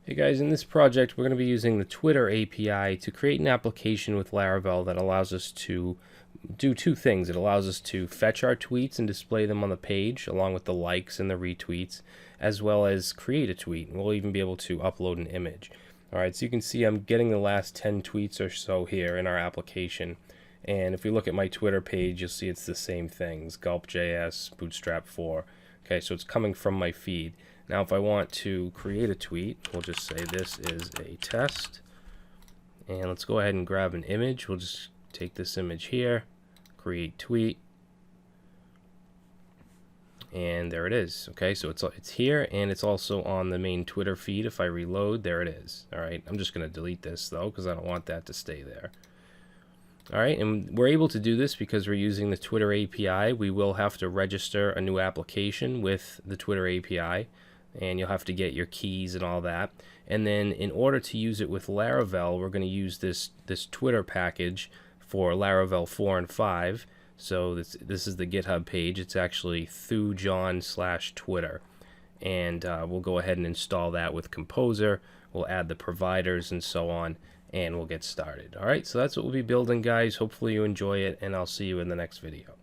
Hey guys, in this project we're going to be using the Twitter API to create an application with Laravel that allows us to do two things. It allows us to fetch our tweets and display them on the page along with the likes and the retweets, as well as create a tweet. And we'll even be able to upload an image. Alright, so you can see I'm getting the last 10 tweets or so here in our application. And if we look at my Twitter page, you'll see it's the same things, Gulp.js, Bootstrap 4. Okay, so it's coming from my feed. Now if I want to create a tweet, we'll just say this is a test. And let's go ahead and grab an image. We'll just take this image here, create tweet. And there it is. Okay, so it's here, and it's also on the main Twitter feed. If I reload, there it is. Alright, I'm just going to delete this though, because I don't want that to stay there. Alright, and we're able to do this because we're using the Twitter API. We will have to register a new application with the Twitter API, and you'll have to get your keys and all that. And then in order to use it with Laravel, we're going to use this Twitter package for Laravel 4 and 5. So this is the GitHub page. It's actually thujohn/Twitter. And we'll go ahead and install that with Composer. We'll add the providers and so on, and we'll get started. Alright, so that's what we'll be building, guys. Hopefully you enjoy it, and I'll see you in the next video.